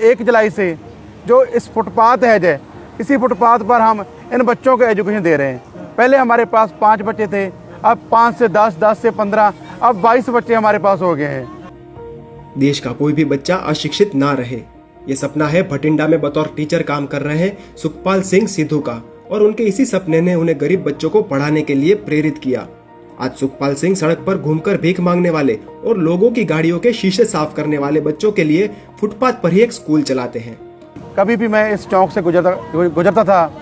1 जुलाई से जो इस फुटपाथ है इसी फुटपाथ पर हम इन बच्चों को एजुकेशन दे रहे हैं। पहले हमारे पास 5 बच्चे थे, अब 5 से 10, 10 से 15, अब 22 बच्चे हमारे पास हो गए हैं। देश का कोई भी बच्चा अशिक्षित ना रहे, ये सपना है भटिंडा में बतौर टीचर काम कर रहे हैं सुखपाल सिंह सिद्धू का, और उनके इसी सपने ने उन्हें गरीब बच्चों को पढ़ाने के लिए प्रेरित किया। आज सुखपाल सिंह सड़क पर घूमकर भीख मांगने वाले और लोगों की गाड़ियों के शीशे साफ करने वाले बच्चों के लिए फुटपाथ पर ही एक स्कूल चलाते हैं। कभी भी मैं इस चौक से गुजरता था,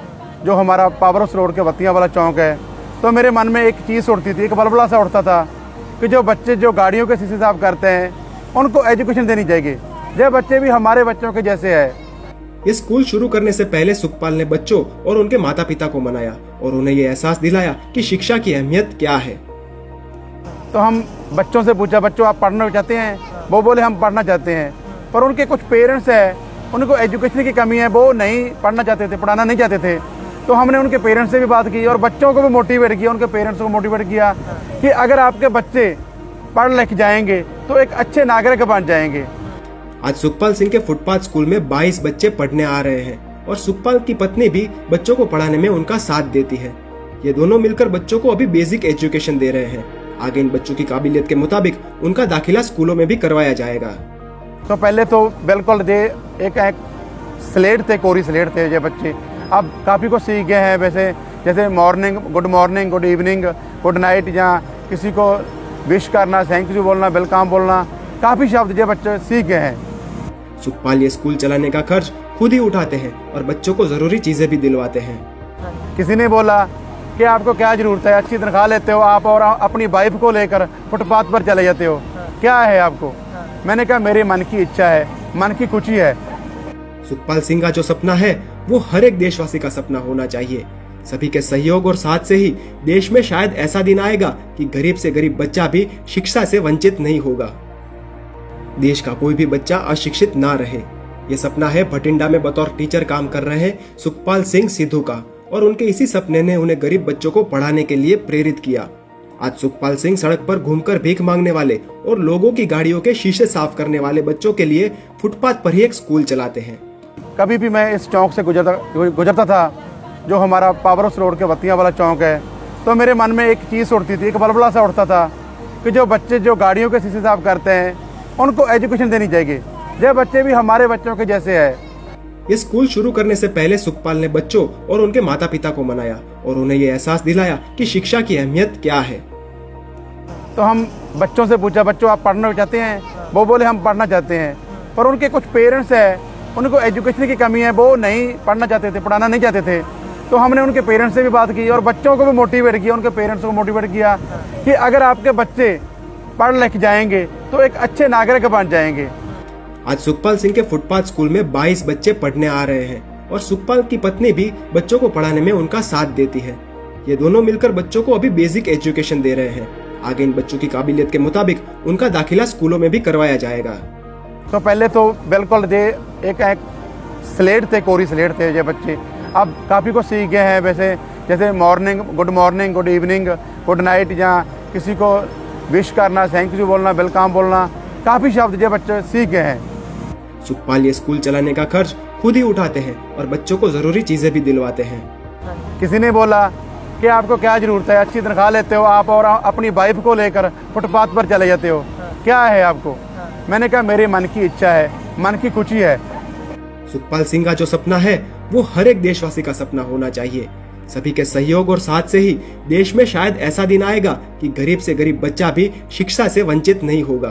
जो हमारा पावर हाउस रोड के बत्तियां वाला चौक है, तो मेरे मन में एक चीज़ उठती थी, एक बलबला सा उठता था कि जो बच्चे जो गाड़ियों के शीशे साफ करते हैं उनको एजुकेशन देनी चाहिए। ये बच्चे भी हमारे बच्चों के जैसे है। ये स्कूल शुरू करने से पहले सुखपाल ने बच्चों और उनके माता पिता को मनाया और उन्हें ये एहसास दिलाया कि शिक्षा की अहमियत क्या है। तो हम बच्चों से पूछा, बच्चों आप पढ़ना चाहते हैं? वो बोले हम पढ़ना चाहते हैं, पर उनके कुछ पेरेंट्स हैं, उनको एजुकेशन की कमी है, वो नहीं पढ़ना चाहते थे, पढ़ाना नहीं चाहते थे। तो हमने उनके पेरेंट्स से भी बात की और बच्चों को भी मोटिवेट किया, उनके पेरेंट्स को मोटिवेट किया कि अगर आपके बच्चे पढ़ लिख जाएंगे तो एक अच्छे नागरिक बन जाएंगे। आज सुखपाल सिंह के फुटपाथ स्कूल में 22 बच्चे पढ़ने आ रहे हैं और सुखपाल की पत्नी भी बच्चों को पढ़ाने में उनका साथ देती है। ये दोनों मिलकर बच्चों को अभी बेसिक एजुकेशन दे रहे हैं। आगे इन बच्चों की काबिलियत के मुताबिक उनका दाखिला स्कूलों में भी करवाया जाएगा। तो पहले तो बिल्कुल एक स्लेट थे, कोरी स्लेट थे ये बच्चे, अब काफ़ी कुछ सीख गए हैं। वैसे जैसे morning, good evening, good night, या किसी को विश करना, थैंक यू बोलना, वेलकम बोलना, काफ़ी शब्द ये बच्चे सीख गए हैं। सुखपाल ये स्कूल चलाने का खर्च खुद ही उठाते हैं और बच्चों को जरूरी चीजें भी दिलवाते हैं। किसी ने बोला कि आपको क्या जरूरत है, अच्छी तनख्वाह लेते हो आप और अपनी वाइफ को लेकर फुटपाथ पर चले जाते हो, क्या है आपको? मैंने कहा मेरे मन की इच्छा है, मन की खुशी है। सुखपाल सिंह का जो सपना है वो हर एक देशवासी का सपना होना चाहिए। सभी के सहयोग और साथ से ही देश में शायद ऐसा दिन आएगा कि गरीब से गरीब बच्चा भी शिक्षा से वंचित नहीं होगा। देश का कोई भी बच्चा अशिक्षित ना रहे, ये सपना है भटिंडा में बतौर टीचर काम कर रहे हैं सुखपाल सिंह सिद्धू का, और उनके इसी सपने ने उन्हें गरीब बच्चों को पढ़ाने के लिए प्रेरित किया। आज सुखपाल सिंह सड़क पर घूमकर भीख मांगने वाले और लोगों की गाड़ियों के शीशे साफ करने वाले बच्चों के लिए फुटपाथ पर ही एक स्कूल चलाते हैं। कभी भी मैं इस चौक से गुजरता था, जो हमारा पावर हाउस रोड के बत्तियां वाला चौक है, तो मेरे मन में एक चीज़ उठती थी, एक बलबला सा उठता था कि जो बच्चे जो गाड़ियों के शीशे साफ करते हैं उनको एजुकेशन देनी चाहिए। ये बच्चे भी हमारे बच्चों के जैसे है। इस स्कूल शुरू करने से पहले सुखपाल ने बच्चों और उनके माता पिता को मनाया और उन्हें ये एहसास दिलाया कि शिक्षा की अहमियत क्या है। तो हम बच्चों से पूछा, बच्चों आप पढ़ना चाहते हैं? वो बोले हम पढ़ना चाहते हैं, पर उनके कुछ पेरेंट्स हैं, उनको एजुकेशन की कमी है, वो नहीं पढ़ना चाहते थे, पढ़ाना नहीं चाहते थे। तो हमने उनके पेरेंट्स से भी बात की और बच्चों को भी मोटिवेट किया, उनके पेरेंट्स को मोटिवेट किया कि अगर आपके बच्चे पढ़ लिख जाएंगे तो एक अच्छे नागरिक बन जाएंगे। आज सुखपाल सिंह के फुटपाथ स्कूल में 22 बच्चे पढ़ने आ रहे हैं और सुखपाल की पत्नी भी बच्चों को पढ़ाने में उनका साथ देती है। ये दोनों मिलकर बच्चों को अभी बेसिक एजुकेशन दे रहे हैं। आगे इन बच्चों की काबिलियत के मुताबिक उनका दाखिला स्कूलों में भी करवाया जाएगा। तो पहले तो बिल्कुल एक स्लेट थे, कोरी स्लेट थे ये बच्चे, अब काफ़ी कुछ सीख गए हैं। वैसे जैसे morning, good evening, good night, या किसी को विश करना, थैंक यू बोलना, वेलकम बोलना, काफ़ी शब्द ये बच्चे सीख गए हैं। सुखपाल ये स्कूल चलाने का खर्च खुद ही उठाते हैं और बच्चों को जरूरी चीजें भी दिलवाते हैं। किसी ने बोला कि आपको क्या जरूरत है, अच्छी तनख्वाह लेते हो आप और अपनी वाइफ को लेकर फुटपाथ पर चले जाते हो, क्या है आपको? मैंने कहा मेरे मन की इच्छा है, मन की खुशी है। सुखपाल सिंह का जो सपना है वो हर एक देशवासी का सपना होना चाहिए। सभी के सहयोग और साथ से ही देश में शायद ऐसा दिन आएगा कि गरीब से गरीब बच्चा भी शिक्षा से वंचित नहीं होगा।